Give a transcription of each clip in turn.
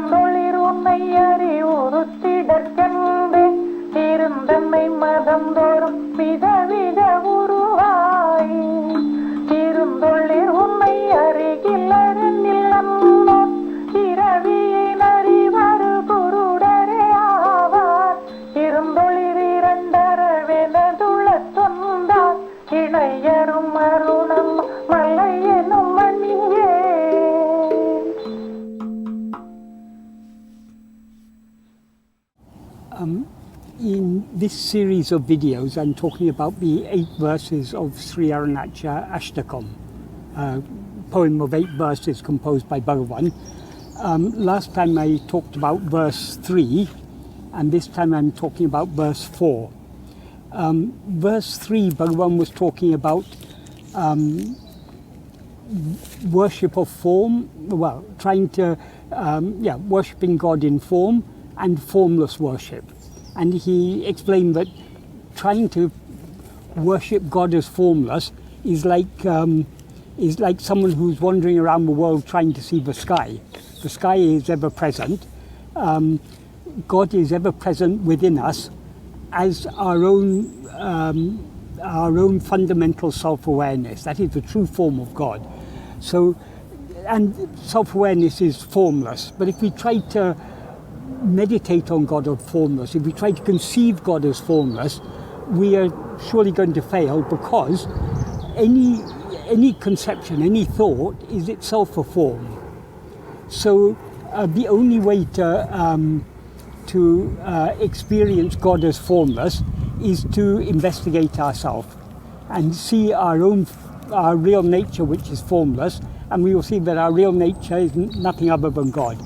yirundoḷi ruṉaiyaṛi vuṛuttiḍaḥ yirundaṉai madandoṟum vidhavidha vuruvā yirundoḷi ruṉaiyaṛi hilareṉi laṉṉō riraviyi ṇaṛivaṛu kuruḍarē yāvā yirundoḷi riraṇḍaṟa veṉaduḻat hilareṉi maruṇamā mallayyenum maniyye. In this series of videos, I'm talking about the 8 verses of Śrī Aruṇācala Aṣṭakam, a poem of 8 verses composed by Bhagavan. Last time I talked about verse 3, and this time I'm talking about verse 4. Verse 3, Bhagavan was talking about worship of form, well, trying to, worshipping God in form and formless worship. And he explained that trying to worship God as formless is like someone who's wandering around the world trying to see the sky. The sky is ever present. God is ever present within us as our own fundamental self-awareness. That is the true form of God. So, and self-awareness is formless. But if we try to meditate on God as formless, if we try to conceive God as formless, we are surely going to fail, because any conception, any thought is itself a form. So the only way to experience God as formless is to investigate ourselves and see our real nature, which is formless, and we will see that our real nature is nothing other than God.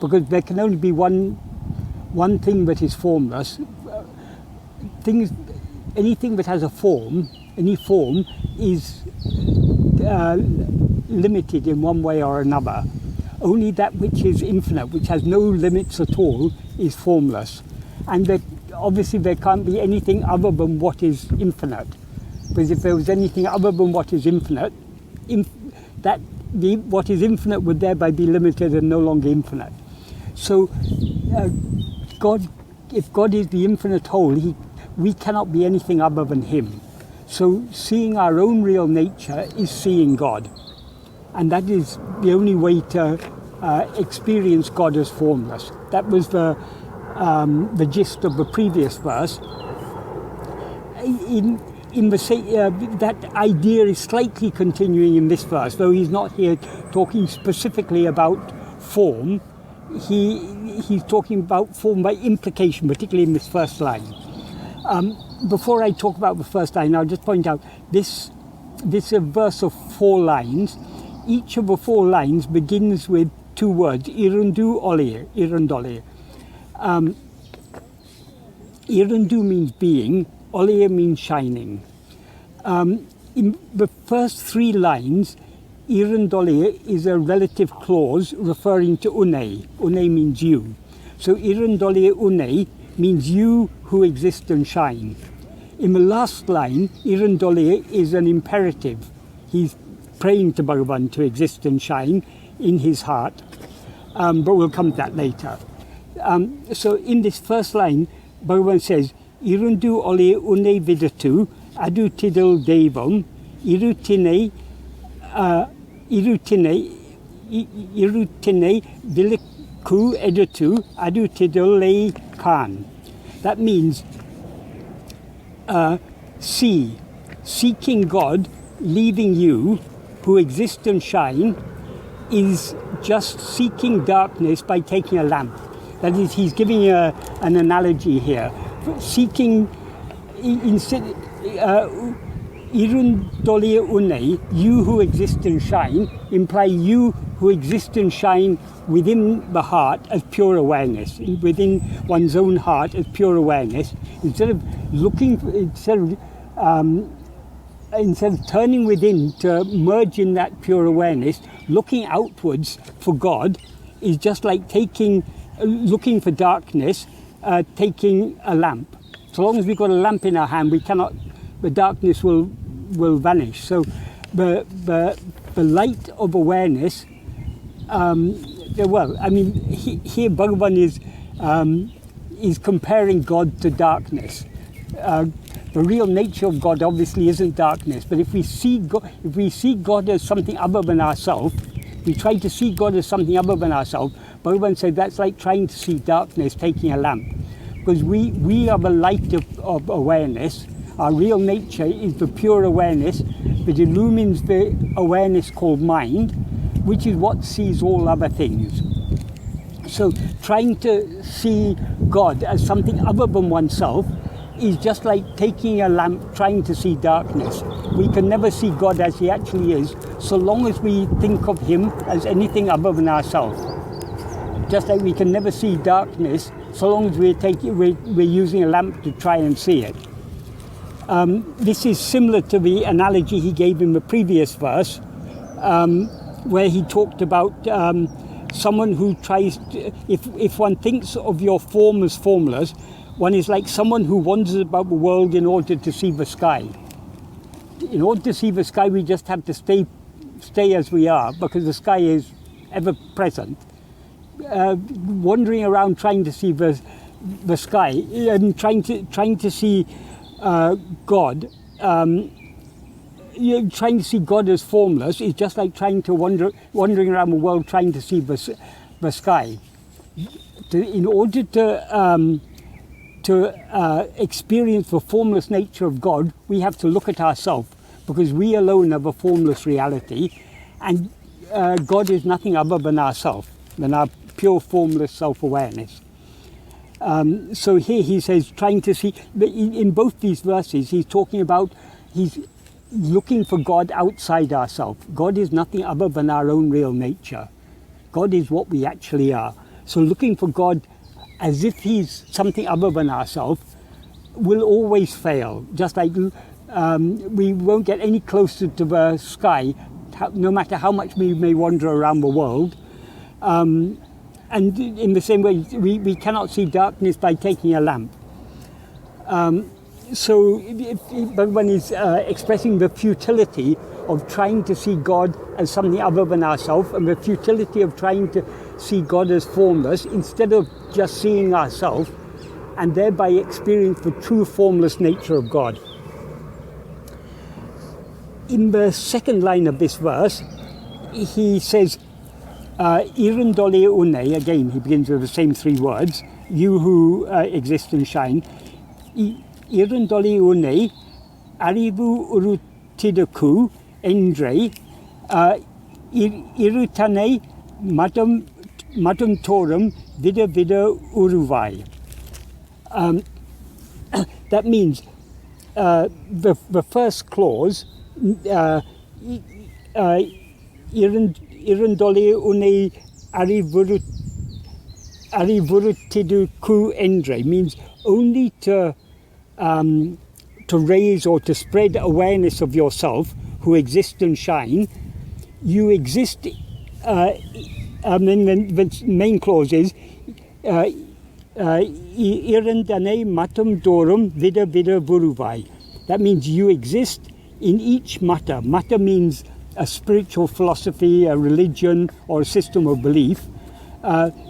Because there can only be one thing that is formless. Anything that has a form, any form, is limited in one way or another. Only that which is infinite, which has no limits at all, is formless. And obviously there can't be anything other than what is infinite. Because if there was anything other than what is infinite, what is infinite would thereby be limited and no longer infinite. So if God is the infinite whole, we cannot be anything other than him. So seeing our own real nature is seeing God. And that is the only way to experience God as formless. That was the gist of the previous verse. That idea is slightly continuing in this verse, though he's not here talking specifically about form. He's talking about form by implication, particularly in this first line. Before I talk about the first line, I'll just point out this is a verse of 4 lines. Each of the 4 lines begins with 2 words, irundoḷi, irundoḷi. Irundu means being, ōliya means shining. In the first 3 lines, yirundoḷi is a relative clause referring to uṇai. Uṇai means you. So yirundoḷi uṇai means you who exist and shine. In the last line, yirundoḷi is an imperative. He's praying to Bhagavan to exist and shine in his heart. But we'll come to that later. So in this first line, Bhagavan says, irundoḷi ruṉaiviḍut taḍuttiḍa devam iruṭṭiṉai viḷakkeḍut lēkā. That means seeking God, leaving you, who exist and shine, is just seeking darkness by taking a lamp. That is, he's giving an analogy here. Seeking, irundoḷi uṇai, you who exist and shine, imply you who exist and shine within the heart as pure awareness, within one's own heart as pure awareness. Instead of turning within to merge in that pure awareness, looking outwards for God is just like looking for darkness, taking a lamp. So long as we've got a lamp in our hand, the darkness will vanish. So the light of awareness well, I mean, here Bhagavan is comparing God to darkness. The real nature of God obviously isn't darkness, but if we see God as something other than ourselves, we try to see God as something other than ourselves, Bhagavan said that's like trying to see darkness taking a lamp. Because we are the light of awareness. Our real nature is the pure awareness that illumines the awareness called mind, which is what sees all other things. So trying to see God as something other than oneself is just like taking a lamp trying to see darkness. We can never see God as he actually is so long as we think of him as anything other than ourselves. Just like we can never see darkness so long as we're using a lamp to try and see it. This is similar to the analogy he gave in the previous verse, where he talked about someone who tries to, if one thinks of your form as formless, one is like someone who wanders about the world in order to see the sky. In order to see the sky, we just have to stay as we are, because the sky is ever present. Wandering around trying to see the sky and trying to see God, trying to see God as formless is just like trying to wandering around the world trying to see the sky. In order to experience the formless nature of God, we have to look at ourselves, because we alone have a formless reality, and God is nothing other than ourselves, than our pure formless self-awareness. So here he says, trying to see, in both these verses, he's talking about, he's looking for God outside ourselves. God is nothing other than our own real nature. God is what we actually are. So looking for God as if he's something other than ourselves will always fail. Just like we won't get any closer to the sky, no matter how much we may wander around the world. And in the same way, we cannot see darkness by taking a lamp. So Bhagavan is expressing the futility of trying to see God as something other than ourselves, and the futility of trying to see God as formless instead of just seeing ourselves, and thereby experience the true formless nature of God. In the second line of this verse, he says, irundoḷi uṇai, again he begins with the same three words, you who exist and shine. Irundoḷi uṇai, vuṛuttiḍaṯ keṉḍṟē, iruṇaiyaṟi, madandoṟum, vidhavidha vuruvā. That means the first clause, irundoḷi uṇai vuṛuttiḍaṭ keṉḍṟē, means only to raise or to spread awareness of yourself, who exist and shine. You exist, and then the main clause is yirundaṉai madandoṟum vidhavidha vuruvā. That means you exist in each matter. Matter means a spiritual philosophy, a religion, or a system of belief.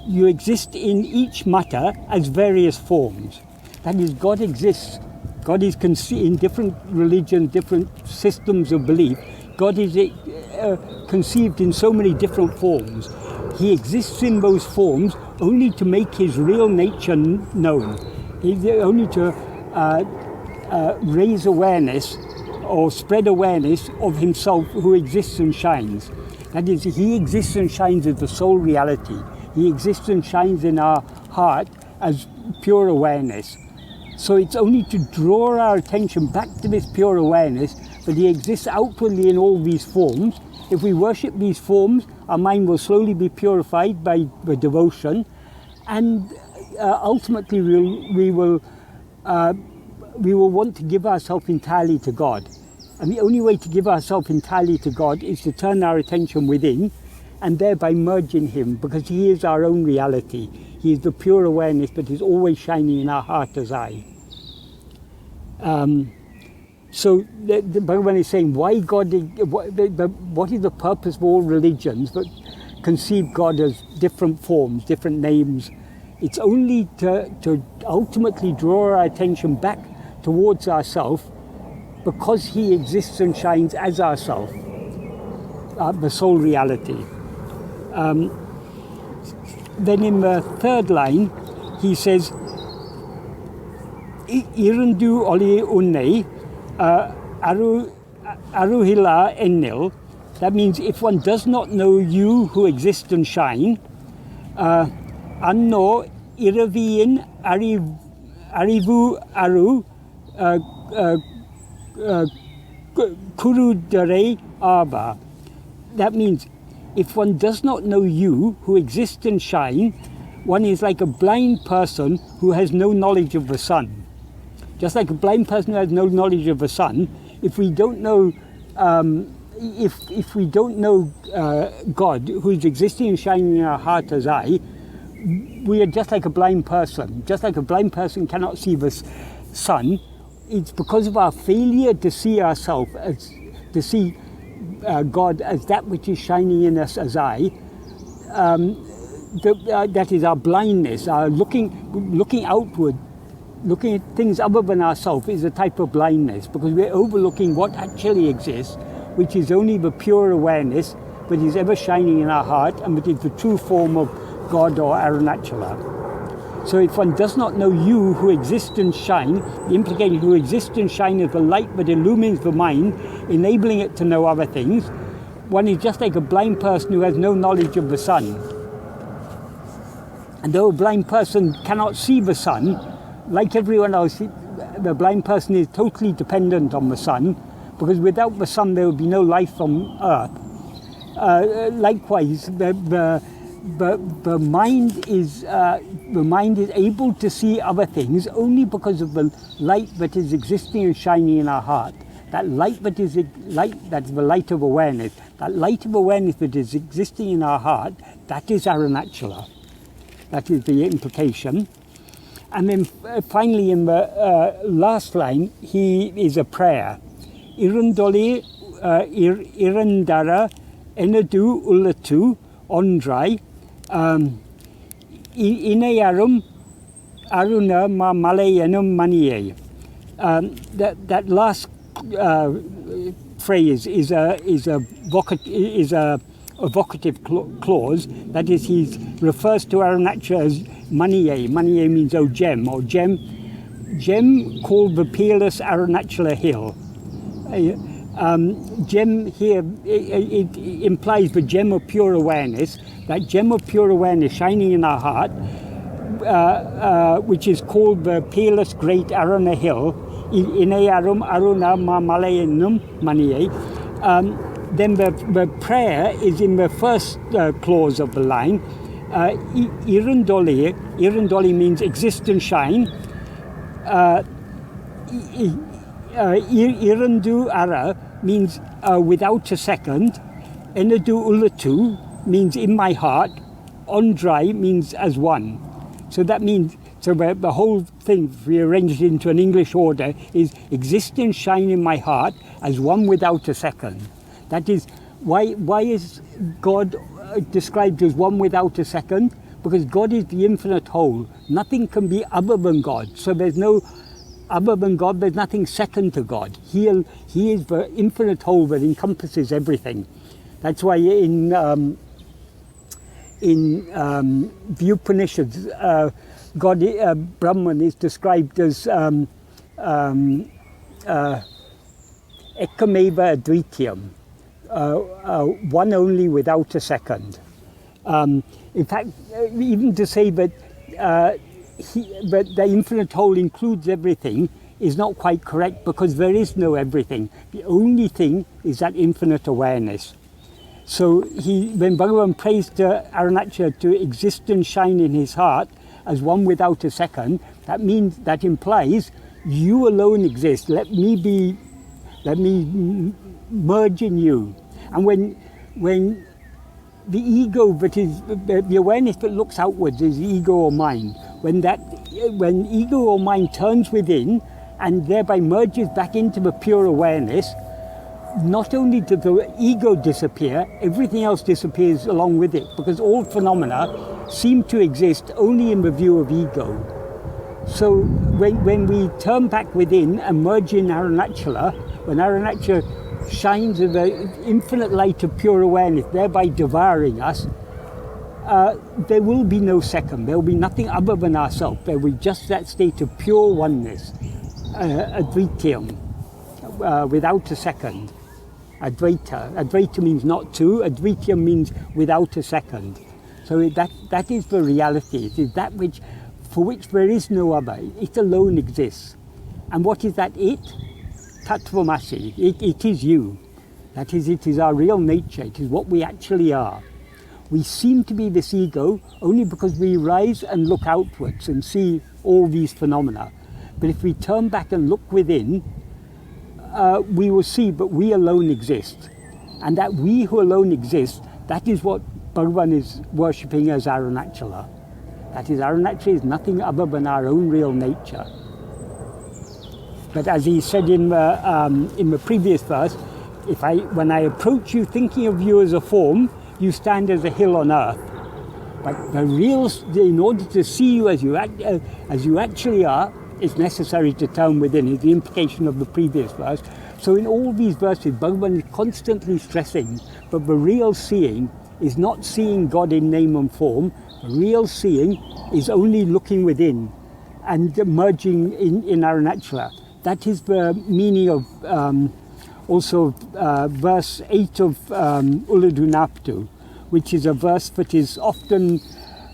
You exist in each matter as various forms. That is, God exists. God is in different religions, different systems of belief. God is conceived in so many different forms. He exists in those forms only to make his real nature known. Only to raise awareness or spread awareness of himself, who exists and shines. That is, he exists and shines as the sole reality. He exists and shines in our heart as pure awareness. So it's only to draw our attention back to this pure awareness that he exists outwardly in all these forms. If we worship these forms, our mind will slowly be purified by the devotion, and ultimately we will want to give ourselves entirely to God. And the only way to give ourselves entirely to God is to turn our attention within and thereby merge in him, because he is our own reality. He is the pure awareness that is always shining in our heart as I. So the Bhagavan is saying, why God? What is the purpose of all religions? But conceive God as different forms, different names. It's only to ultimately draw our attention back towards ourself, because he exists and shines as ourself, the sole reality. Then in the third line, he says, irundoḷi unnai aruhila ennil. That means if one does not know you who exist and shine, anno iraviyin arivu kuruḍarē yāvā. That means if one does not know you who exist and shine, one is like a blind person who has no knowledge of the sun. Just like a blind person who has no knowledge of the sun, if we don't know if we don't know God, who is existing and shining in our heart as I, we are just like a blind person. Just like a blind person cannot see the sun, it's because of our failure to see ourselves, to see God as that which is shining in us as I. That is our blindness, our looking outward, looking at things other than ourselves is a type of blindness, because we're overlooking what actually exists, which is only the pure awareness that is ever shining in our heart, and that is the true form of God or Arunachala. So if one does not know you who exist and shine, the implication who exist and shine is the light that illumines the mind, enabling it to know other things, one is just like a blind person who has no knowledge of the sun. And though a blind person cannot see the sun, like everyone else, the blind person is totally dependent on the sun, because without the sun there would be no life on earth. Likewise, the mind is able to see other things only because of the light that is existing and shining in our heart. That light that is that's the light of awareness. That light of awareness that is existing in our heart, that is Arunachala. That is the implication. And then finally in the last line, he is a prayer. Irundoḷi iriranḍaṛa veṇaduļatu oṇḍrai yiṇaiyaṟu ruṇaiviḍut. That last phrase is a evocative clause. That is, he refers to Arunachala as ṇaṛivaṛu. ṇaṛivaṛu means oh gem, or gem called the peerless Arunachala hill. Gem here, it implies the gem of pure awareness, that gem of pure awareness shining in our heart, which is called the peerless great Aruna hill. Then the prayer is in the first clause of the line. Irundoḷi. Irundoḷi means exist and shine. Irundoḷi means without a second. Veṇaduļatu means in my heart. Oṇḍrai means as one. So that means, so the whole thing, if we arrange it into an English order, is exist and shine in my heart as one without a second. That is, why is God described as one without a second? Because God is the infinite whole. Nothing can be other than God. So there's no other than God, there's nothing second to God. He is the infinite whole that encompasses everything. That's why in the Upanishads, God, Brahman is described as ekamaeva advitiyam. One only without a second. In fact, even to say that the infinite whole includes everything is not quite correct, because there is no everything. The only thing is that infinite awareness. So when Bhagavan prays to Arunachala to exist and shine in his heart as one without a second, that implies you alone exist. Let me merge in you. And when the ego that is the awareness that looks outwards is ego or mind, when ego or mind turns within and thereby merges back into the pure awareness, not only does the ego disappear, everything else disappears along with it, because all phenomena seem to exist only in the view of ego. So when we turn back within and merge in Arunachala, when Arunachala shines in the infinite light of pure awareness, thereby devouring us, there will be no second. There will be nothing other than ourselves. There will be just that state of pure oneness, advitiyam, without a second. Advaita. Advaita means not two. Advitiyam means without a second. So that is the reality. It is that which, for which there is no other. It alone exists. And what is that it? Tattvamasi. It is you. That is, it is our real nature. It is what we actually are. We seem to be this ego only because we rise and look outwards and see all these phenomena. But if we turn back and look within, we will see that we alone exist. And that we who alone exist, that is what Bhagavan is worshipping as Arunachala. That is, Arunachala is nothing other than our own real nature. But as he said in the previous verse, when I approach you thinking of you as a form, you stand as a hill on earth. But in order to see you as you actually are, it's necessary to turn within, is the implication of the previous verse. So in all these verses, Bhagavan is constantly stressing that the real seeing is not seeing God in name and form. The real seeing is only looking within and merging in Arunachala. That is the meaning of verse 8 of Ulladu, which is a verse that is often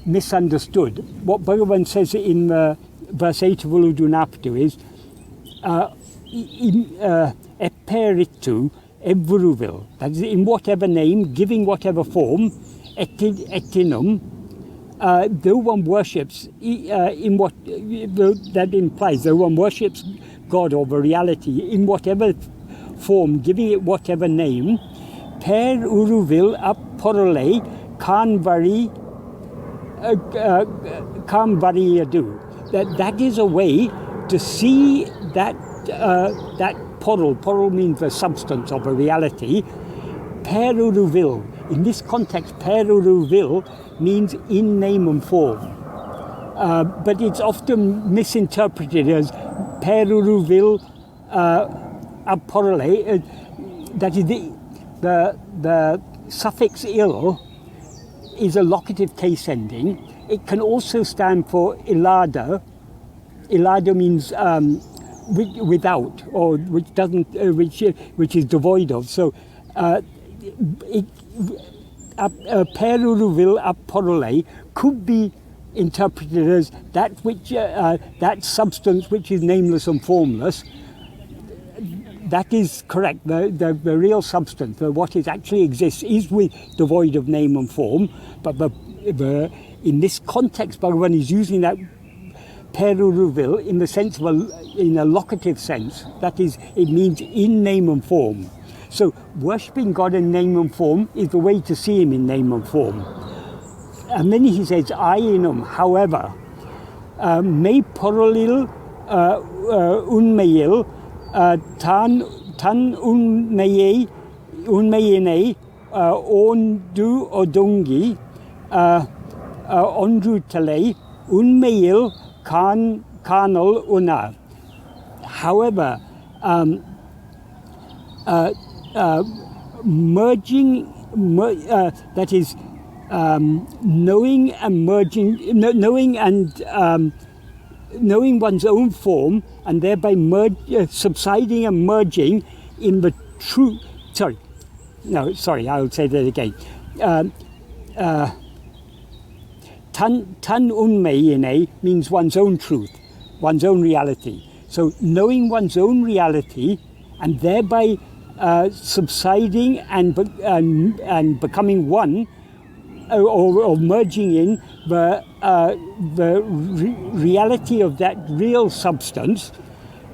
misunderstood. What Bhagavan says in verse 8 of Ulladu is eperitu vuruvā. That is, in whatever name, giving whatever form, etinum, though one worships, in what that implies, though one worships God or the reality in whatever form, giving it whatever name, per uruvil apporole kanvari yadu. That is a way to see that porul. Porul means the substance of a reality. Per uruvil. In this context, per uruvil means in name and form. But it's often misinterpreted as per uruvil apporole. That is the suffix il is a locative case ending. It can also stand for ilada. Ilada means without, or which doesn't, which is devoid of. So, per uruvil apporole could be interpreted as that which that substance which is nameless and formless. That is correct. The real substance, what it actually exists, is devoid of name and form. But in this context, Bhagavan is using that per uruvil in the sense of in a locative sense. That is, it means in name and form. So worshipping God in name and form is the way to see Him in name and form. And then he says, "Ainum, however, me porolil unmeil tan unmei ondu odungi ondrutale unmeil kanal una." However, merging, that is, knowing and merging, knowing one's own form, and thereby subsiding and merging in the true. I'll say that again. Tan unmei means one's own truth, one's own reality. So knowing one's own reality, and thereby subsiding and becoming one, or merging in the reality of that real substance,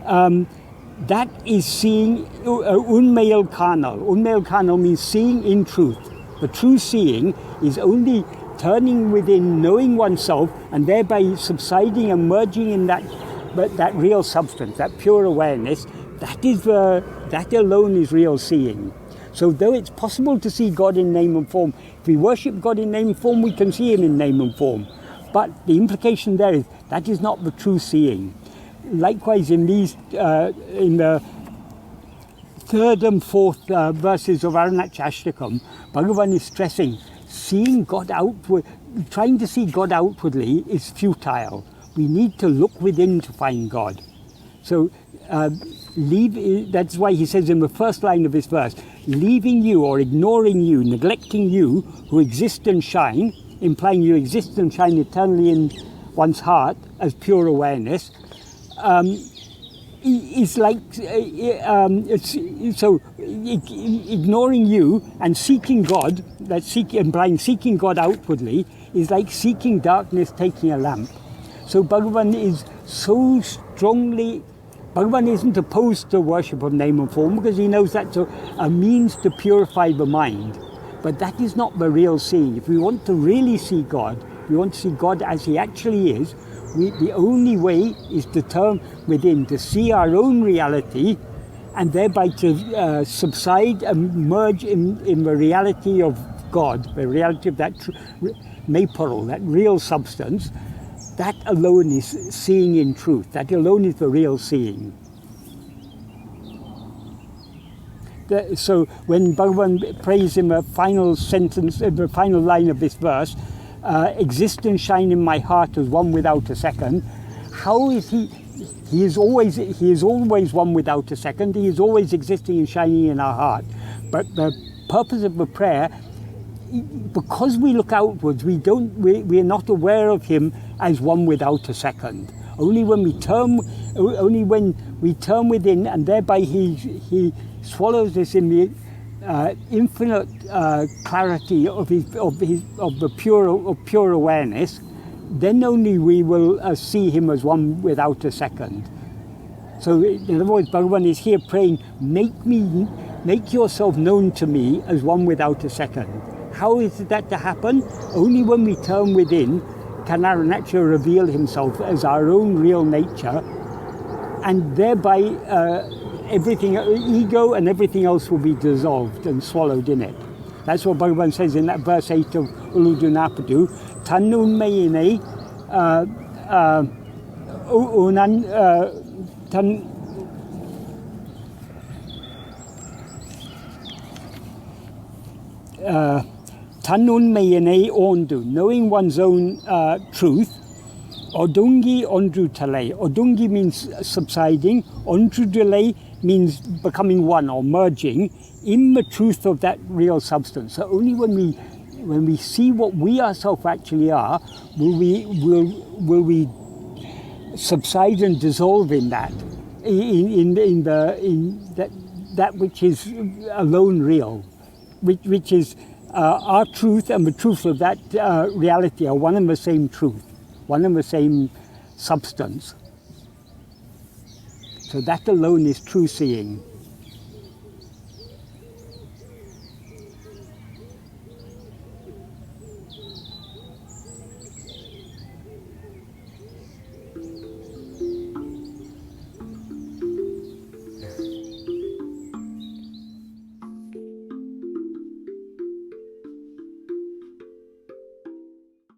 that is seeing unmeil kanal. Unmeil kanal means seeing in truth. The true seeing is only turning within, knowing oneself, and thereby subsiding and merging in that real substance, that pure awareness. that alone is real seeing. So though it's possible to see God in name and form, if we worship God in name and form, we can see him in name and form. But the implication there is that is not the true seeing. Likewise, in the third and fourth verses of Arunachala Aṣṭakam, Bhagavan is stressing seeing God outward, trying to see God outwardly is futile. We need to look within to find God. So that's why he says in the first line of this verse, leaving you or ignoring you, neglecting you who exist and shine, implying you exist and shine eternally in one's heart as pure awareness, is like, ignoring you and seeking God, implying seeking God outwardly, is like seeking darkness taking a lamp. So Bhagavan is so strongly, Bhagavan isn't opposed to worship of name and form because he knows that's a means to purify the mind. But that is not the real seeing. If we want to really see God, we want to see God as he actually is, the only way is to turn within, to see our own reality, and thereby to subside and merge in the reality of God, the reality of that maparul, that real substance. That alone is seeing in truth. That alone is the real seeing. So when Bhagavan prays in the final sentence, the final line of this verse, exist and shine in my heart as one without a second, how is he? He is always one without a second. He is always existing and shining in our heart. But the purpose of the prayer, because we look outwards, we are not aware of him as one without a second. Only when we turn within, and thereby he swallows us in the infinite clarity of the pure awareness. Then only we will see him as one without a second. So in other words, Bhagavan is here praying, make yourself known to me as one without a second. How is that to happen? Only when we turn within can Arunachala reveal himself as our own real nature, and thereby everything, ego and everything else will be dissolved and swallowed in it. That's what Bhagavan says in that verse 8 of Uludunapadu, ruṉaiviḍut, ruṉaiviḍut ondu, knowing one's own truth. Odungi ondruṭiḍai. Odungi means subsiding. Ondruṭiḍai means becoming one or merging in the truth of that real substance. So only when we see what we ourselves actually are, will we subside and dissolve in that, in that which is alone real, which is our truth and the truth of that reality are one and the same truth, one and the same substance. So that alone is true seeing.